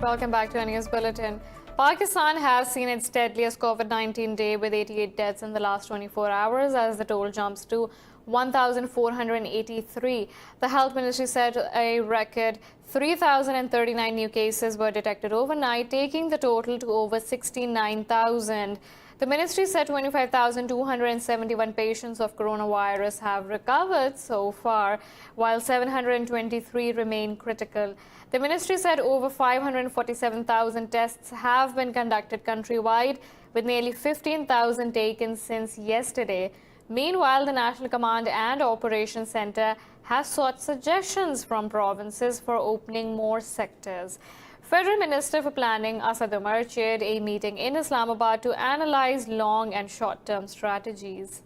Welcome back to our news bulletin. Pakistan has seen its deadliest COVID-19 day with 88 deaths in the last 24 hours as the toll jumps to 1,483. The health ministry said a record 3,039 new cases were detected overnight, taking the total to over 69,000. The ministry said 25,271 patients of coronavirus have recovered so far, while 723 remain critical. The ministry said over 547,000 tests have been conducted countrywide, with nearly 15,000 taken since yesterday. Meanwhile, the National Command and Operations Center has sought suggestions from provinces for opening more sectors. Federal Minister for Planning Asad Umar chaired a meeting in Islamabad to analyze long and short-term strategies.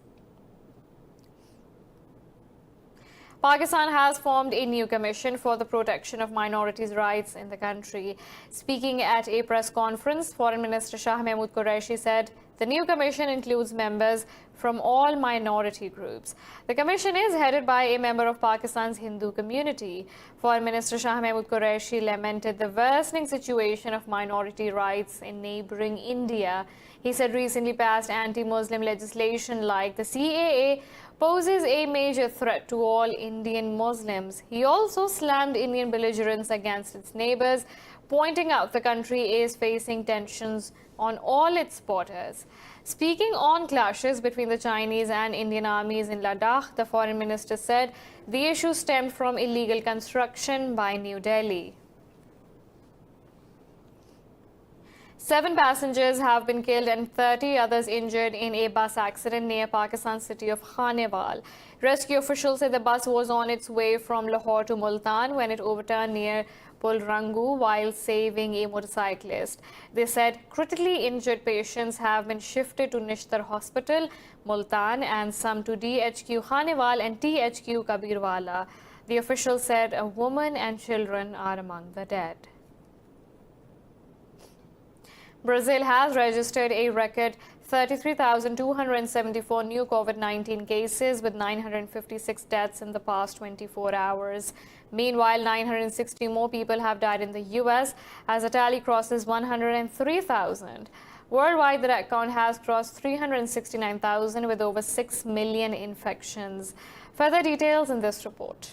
Pakistan has formed a new commission for the protection of minorities' rights in the country. Speaking at a press conference, Foreign Minister Shah Mahmood Qureshi said the new commission includes members from all minority groups. The commission is headed by a member of Pakistan's Hindu community. Foreign Minister Shah Mahmood Qureshi lamented the worsening situation of minority rights in neighboring India. He said recently passed anti-Muslim legislation like the CAA poses a major threat to all Indian Muslims. He also slammed Indian belligerence against its neighbors, pointing out the country is facing tensions on all its borders. Speaking on clashes between the Chinese and Indian armies in Ladakh, the foreign minister said the issue stemmed from illegal construction by New Delhi. 7 passengers have been killed and 30 others injured in a bus accident near Pakistan's city of Khanewal. Rescue officials said the bus was on its way from Lahore to Multan when it overturned near Pulrangu while saving a motorcyclist. They said critically injured patients have been shifted to Nishtar Hospital, Multan, and some to DHQ Khanewal and THQ Kabirwala. The officials said a woman and children are among the dead. Brazil has registered a record 33,274 new COVID-19 cases with 956 deaths in the past 24 hours. Meanwhile, 960 more people have died in the US as the tally crosses 103,000. Worldwide, the death count has crossed 369,000 with over 6 million infections. Further details in this report.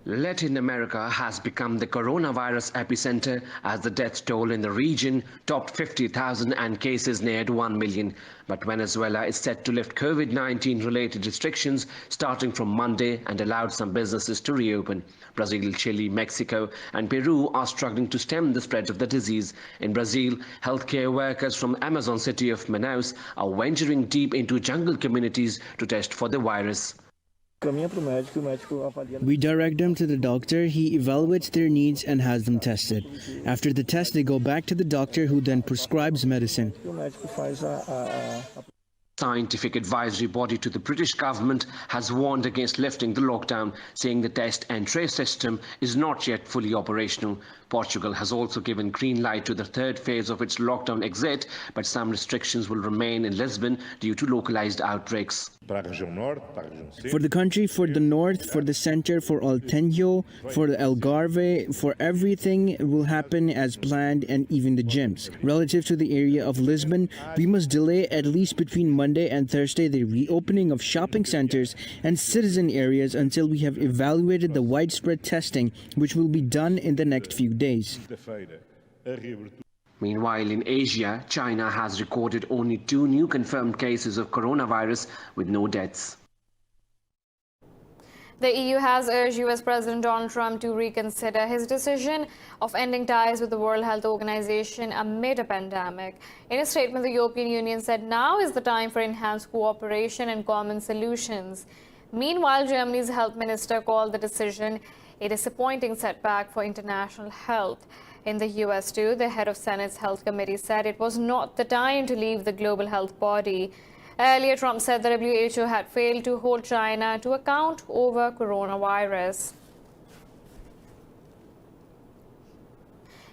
Latin America has become the coronavirus epicenter as the death toll in the region topped 50,000 and cases neared 1 million. But Venezuela is set to lift COVID-19 related restrictions starting from Monday and allowed some businesses to reopen. Brazil, Chile, Mexico and Peru are struggling to stem the spread of the disease. In Brazil, healthcare workers from Amazon city of Manaus are venturing deep into jungle communities to test for the virus. We direct them to the doctor, he evaluates their needs and has them tested. After the test, they go back to the doctor who then prescribes medicine. Scientific advisory body to the British government has warned against lifting the lockdown, saying the test and trace system is not yet fully operational. Portugal has also given green light to the third phase of its lockdown exit, but some restrictions will remain in Lisbon due to localized outbreaks. For the country, for the north, for the center, for Altenjo, for the Algarve, for everything will happen as planned, and even the gyms. Relative to the area of Lisbon, we must delay at least between Monday and Thursday the reopening of shopping centers and citizen areas until we have evaluated the widespread testing, which will be done in the next few days. Meanwhile, in Asia, China has recorded only 2 new confirmed cases of coronavirus with no deaths. The EU has urged US President Donald Trump to reconsider his decision of ending ties with the World Health Organization amid a pandemic. In a statement, the European Union said now is the time for enhanced cooperation and common solutions. Meanwhile, Germany's health minister called the decision a disappointing setback for international health. In the US too, the head of Senate's Health Committee said it was not the time to leave the global health body. Earlier, Trump said the WHO had failed to hold China to account over coronavirus.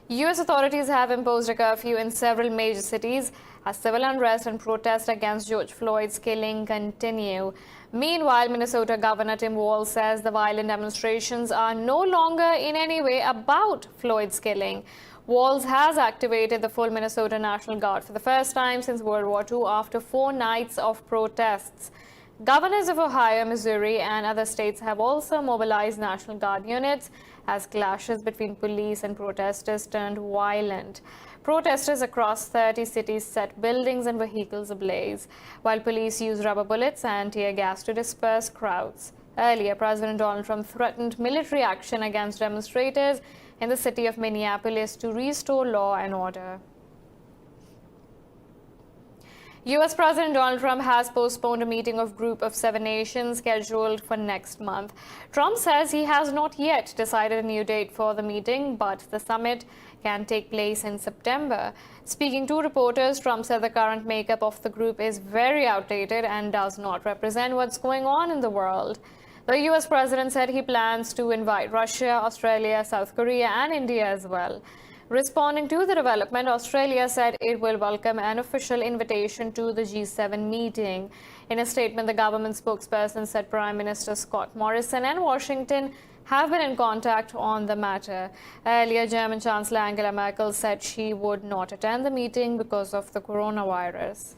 US authorities have imposed a curfew in several major cities as civil unrest and protests against George Floyd's killing continue. Meanwhile, Minnesota Governor Tim Walz says the violent demonstrations are no longer in any way about Floyd's killing. Walz has activated the full Minnesota National Guard for the first time since World War II after 4 nights of protests. Governors of Ohio, Missouri, and other states have also mobilized National Guard units as clashes between police and protesters turned violent. Protesters across 30 cities set buildings and vehicles ablaze, while police used rubber bullets and tear gas to disperse crowds. Earlier, President Donald Trump threatened military action against demonstrators in the city of Minneapolis to restore law and order. U.S. President Donald Trump has postponed a meeting of Group of 7 nations scheduled for next month. Trump says he has not yet decided a new date for the meeting, but the summit can take place in September. Speaking to reporters, Trump said the current makeup of the group is very outdated and does not represent what's going on in the world. The U.S. president said he plans to invite Russia, Australia, South Korea, and India as well. Responding to the development, Australia said it will welcome an official invitation to the G7 meeting. In a statement, the government spokesperson said Prime Minister Scott Morrison and Washington have been in contact on the matter. Earlier, German Chancellor Angela Merkel said she would not attend the meeting because of the coronavirus.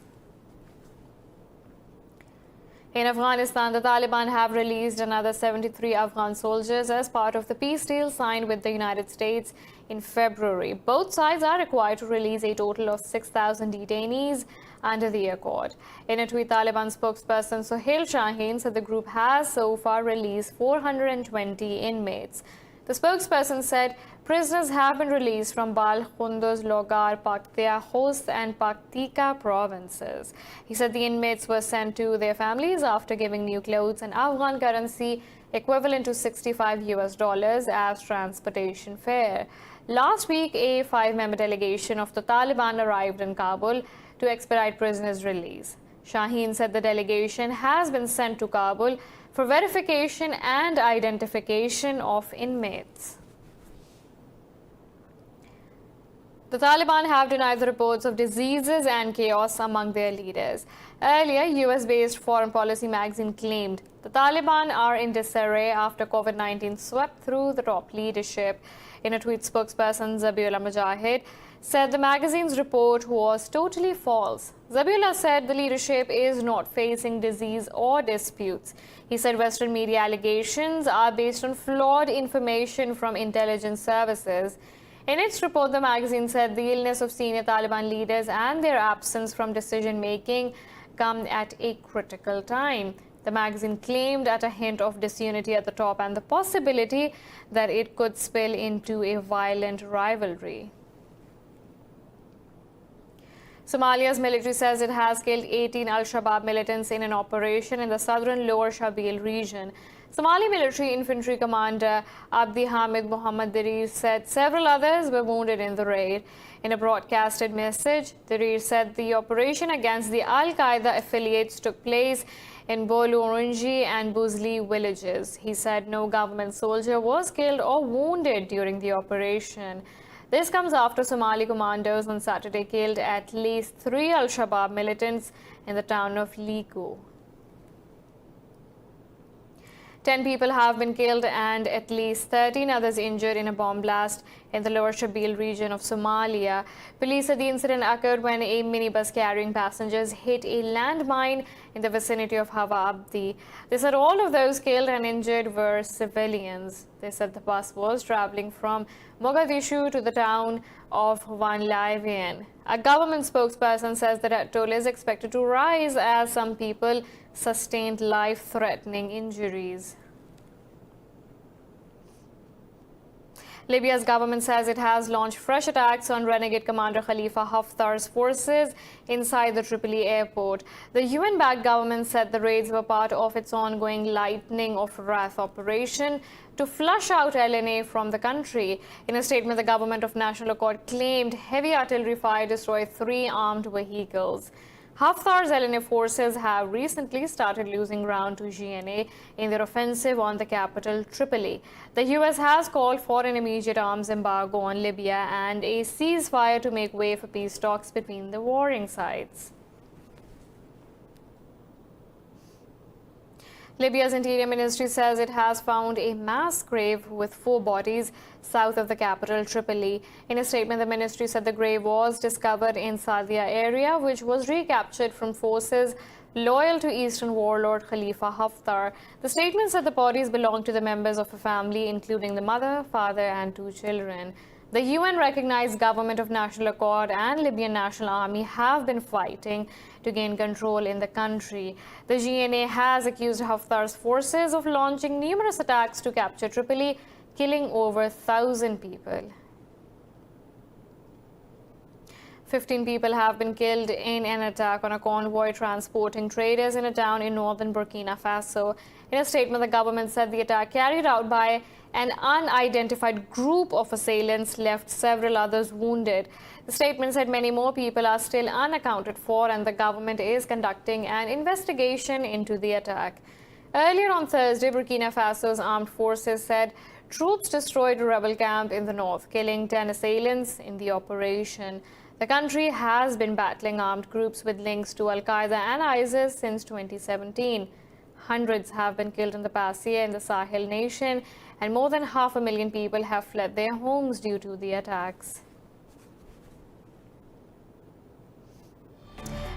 In Afghanistan, the Taliban have released another 73 Afghan soldiers as part of the peace deal signed with the United States in February. Both sides are required to release a total of 6,000 detainees under the accord. In a tweet, Taliban spokesperson Sohail Shaheen said the group has so far released 420 inmates. The spokesperson said prisoners have been released from Balkh, Kunduz, Logar, Paktia, Khost and Paktika provinces. He said the inmates were sent to their families after giving new clothes and Afghan currency equivalent to $65 as transportation fare. Last week, a 5-member delegation of the Taliban arrived in Kabul to expedite prisoners' release. Shaheen said the delegation has been sent to Kabul for verification and identification of inmates. The Taliban have denied the reports of diseases and chaos among their leaders. Earlier, US-based Foreign Policy magazine claimed the Taliban are in disarray after COVID-19 swept through the top leadership. In a tweet, spokesperson Zabiullah Mujahid said the magazine's report was totally false. Zabiullah said the leadership is not facing disease or disputes. He said Western media allegations are based on flawed information from intelligence services. In its report, the magazine said the illness of senior Taliban leaders and their absence from decision-making come at a critical time. The magazine claimed at a hint of disunity at the top and the possibility that it could spill into a violent rivalry. Somalia's military says it has killed 18 al-Shabaab militants in an operation in the southern Lower Shabelle region. Somali military infantry commander Abdi Hamid Muhammad Dirir said several others were wounded in the raid. In a broadcasted message, Dirir said the operation against the Al-Qaeda affiliates took place in Bolu Orunji and Buzli villages. He said no government soldier was killed or wounded during the operation. This comes after Somali commandos on Saturday killed at least 3 al-Shabaab militants in the town of Liku. 10 people have been killed and at least 13 others injured in a bomb blast in the Lower Shabelle region of Somalia. Police said the incident occurred when a minibus carrying passengers hit a landmine in the vicinity of Hawa Abdi. They said all of those killed and injured were civilians. They said the bus was traveling from Mogadishu to the town of Wanlaivian. A government spokesperson says that toll is expected to rise as some people sustained life-threatening injuries. Libya's government says it has launched fresh attacks on renegade commander Khalifa Haftar's forces inside the Tripoli airport. The UN-backed government said the raids were part of its ongoing Lightning of Wrath operation to flush out LNA from the country. In a statement, the Government of National Accord claimed heavy artillery fire destroyed 3 armed vehicles. Haftar's LNA forces have recently started losing ground to GNA in their offensive on the capital, Tripoli. The US has called for an immediate arms embargo on Libya and a ceasefire to make way for peace talks between the warring sides. Libya's Interior Ministry says it has found a mass grave with 4 bodies south of the capital, Tripoli. In a statement, the ministry said the grave was discovered in Sadia area, which was recaptured from forces loyal to Eastern warlord Khalifa Haftar. The statement said the bodies belonged to the members of a family, including the mother, father, and 2 children. The UN-recognized Government of National Accord and Libyan National Army have been fighting to gain control in the country. The GNA has accused Haftar's forces of launching numerous attacks to capture Tripoli, killing over 1,000 people. 15 people have been killed in an attack on a convoy transporting traders in a town in northern Burkina Faso. In a statement, the government said the attack carried out by an unidentified group of assailants left several others wounded. The statement said many more people are still unaccounted for and the government is conducting an investigation into the attack. Earlier on Thursday, Burkina Faso's armed forces said troops destroyed a rebel camp in the north, killing 10 assailants in the operation. The country has been battling armed groups with links to Al-Qaeda and ISIS since 2017. Hundreds have been killed in the past year in the Sahel nation, and more than 500,000 people have fled their homes due to the attacks.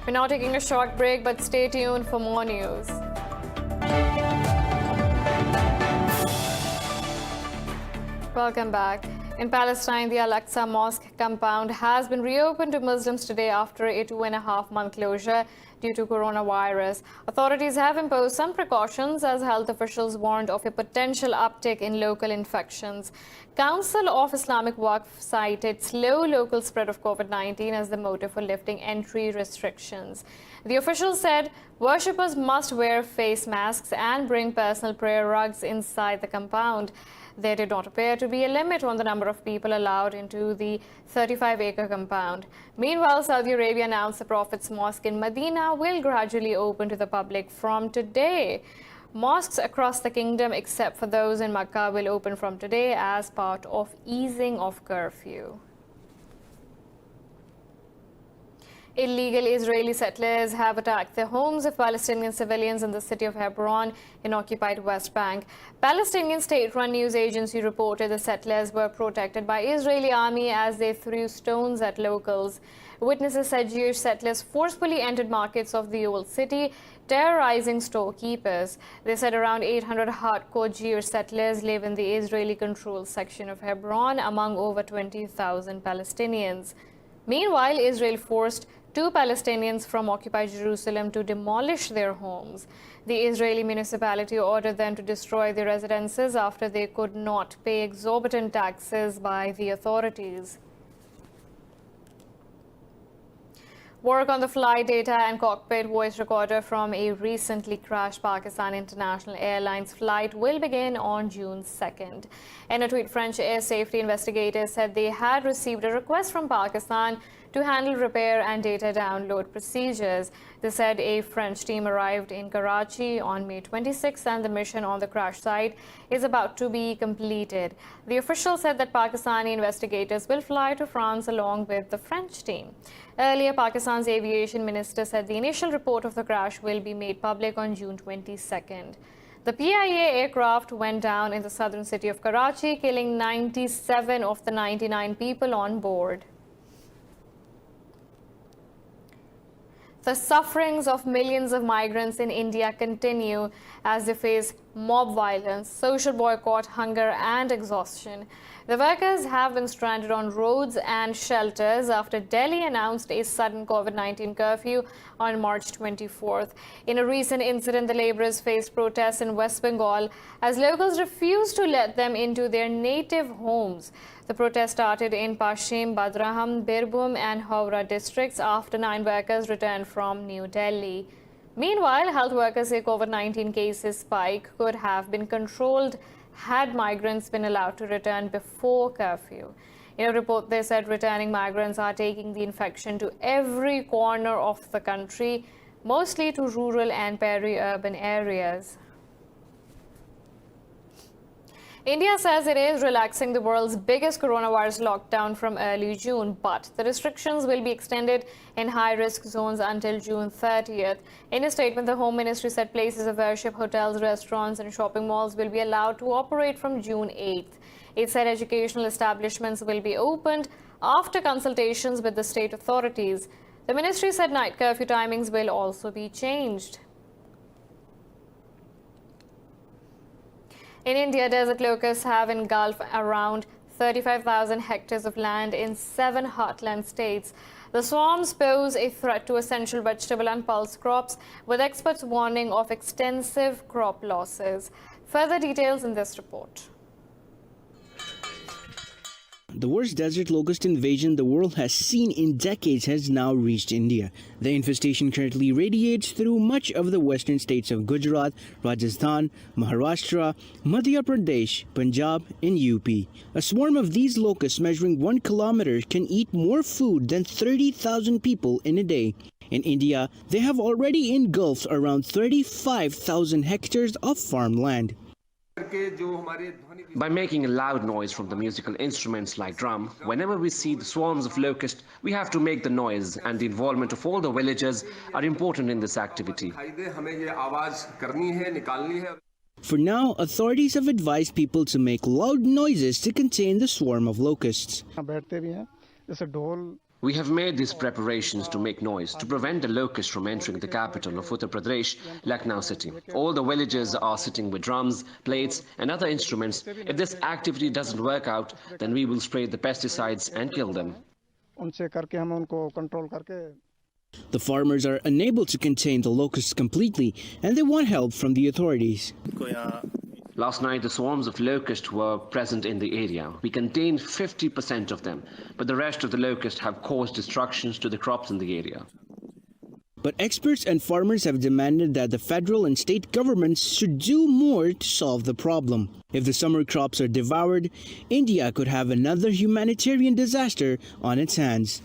We're now taking a short break, but stay tuned for more news. Welcome back. In Palestine, the Al-Aqsa Mosque compound has been reopened to Muslims today after a 2.5-month closure due to coronavirus. Authorities have imposed some precautions as health officials warned of a potential uptick in local infections. Council of Islamic Waqf cited slow local spread of COVID-19 as the motive for lifting entry restrictions. The officials said worshippers must wear face masks and bring personal prayer rugs inside the compound. There did not appear to be a limit on the number of people allowed into the 35-acre compound. Meanwhile, Saudi Arabia announced the Prophet's Mosque in Medina will gradually open to the public from today. Mosques across the kingdom, except for those in Mecca, will open from today as part of easing of curfew. Illegal Israeli settlers have attacked the homes of Palestinian civilians in the city of Hebron in occupied West Bank. Palestinian state-run news agency reported the settlers were protected by Israeli army as they threw stones at locals. Witnesses said Jewish settlers forcefully entered markets of the old city, terrorizing storekeepers. They said around 800 hardcore Jewish settlers live in the Israeli-controlled section of Hebron, among over 20,000 Palestinians. Meanwhile, Israel forced 2 Palestinians from occupied Jerusalem to demolish their homes. The Israeli municipality ordered them to destroy their residences after they could not pay exorbitant taxes by the authorities. Work on the flight data and cockpit voice recorder from a recently crashed Pakistan International Airlines flight will begin on June 2nd. In a tweet, French air safety investigators said they had received a request from Pakistan to handle repair and data download procedures. They said a French team arrived in Karachi on May 26 and the mission on the crash site is about to be completed. The official said that Pakistani investigators will fly to France along with the French team. Earlier, Pakistan's aviation minister said the initial report of the crash will be made public on June 22nd. The PIA aircraft went down in the southern city of Karachi, killing 97 of the 99 people on board. The sufferings of millions of migrants in India continue as they face mob violence, social boycott, hunger, and exhaustion. The workers have been stranded on roads and shelters after Delhi announced a sudden COVID-19 curfew on March 24th. In a recent incident, the laborers faced protests in West Bengal as locals refused to let them into their native homes. The protest started in Paschim, Badraham, Birbhum, and Howrah districts after 9 workers returned from New Delhi. Meanwhile, health workers say COVID-19 cases spike could have been controlled had migrants been allowed to return before curfew. In a report, they said returning migrants are taking the infection to every corner of the country, mostly to rural and peri-urban areas. India says it is relaxing the world's biggest coronavirus lockdown from early June, but the restrictions will be extended in high-risk zones until June 30th. In a statement, the Home Ministry said places of worship, hotels, restaurants and shopping malls will be allowed to operate from June 8th. It said educational establishments will be opened after consultations with the state authorities. The ministry said night curfew timings will also be changed. In India, desert locusts have engulfed around 35,000 hectares of land in 7 heartland states. The swarms pose a threat to essential vegetable and pulse crops, with experts warning of extensive crop losses. Further details in this report. The worst desert locust invasion the world has seen in decades has now reached India. The infestation currently radiates through much of the western states of Gujarat, Rajasthan, Maharashtra, Madhya Pradesh, Punjab and UP. A swarm of these locusts measuring 1 kilometer can eat more food than 30,000 people in a day. In India, they have already engulfed around 35,000 hectares of farmland. By making a loud noise from the musical instruments like drum, whenever we see the swarms of locusts, we have to make the noise, and the involvement of all the villagers are important in this activity. For now, authorities have advised people to make loud noises to contain the swarm of locusts. We have made these preparations to make noise, to prevent the locusts from entering the capital of Uttar Pradesh, Lucknow city. All the villagers are sitting with drums, plates and other instruments. If this activity doesn't work out, then we will spray the pesticides and kill them. The farmers are unable to contain the locusts completely, and they want help from the authorities. Last night, the swarms of locusts were present in the area. We contained 50% of them, but the rest of the locusts have caused destructions to the crops in the area. But experts and farmers have demanded that the federal and state governments should do more to solve the problem. If the summer crops are devoured, India could have another humanitarian disaster on its hands.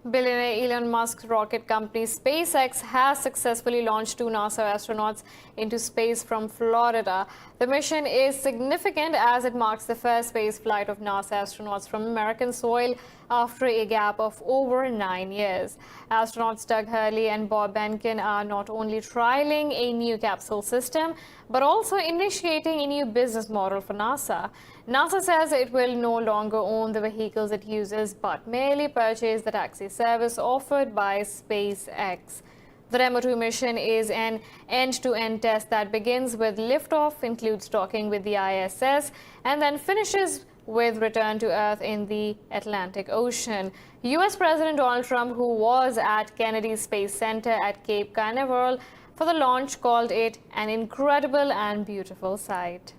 Billionaire Elon Musk's rocket company SpaceX has successfully launched 2 NASA astronauts into space from Florida. The mission is significant as it marks the first space flight of NASA astronauts from American soil after a gap of over 9 years. Astronauts Doug Hurley and Bob Behnken are not only trialing a new capsule system, but also initiating a new business model for NASA. NASA says it will no longer own the vehicles it uses, but merely purchase the taxi service offered by SpaceX. The Demo 2 mission is an end-to-end test that begins with liftoff, includes docking with the ISS, and then finishes with return to Earth in the Atlantic Ocean. US President Donald Trump, who was at Kennedy Space Center at Cape Canaveral for the launch, called it an incredible and beautiful sight.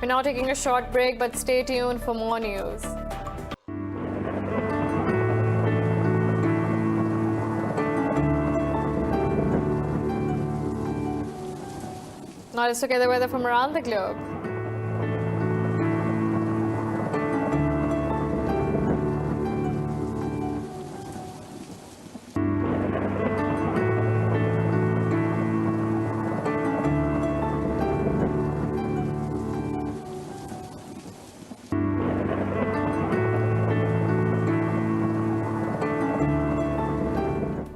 We're now taking a short break, but stay tuned for more news. Now let's look at the weather from around the globe.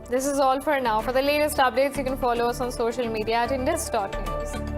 This is all for now. For the latest updates, you can follow us on social media at Indus.News.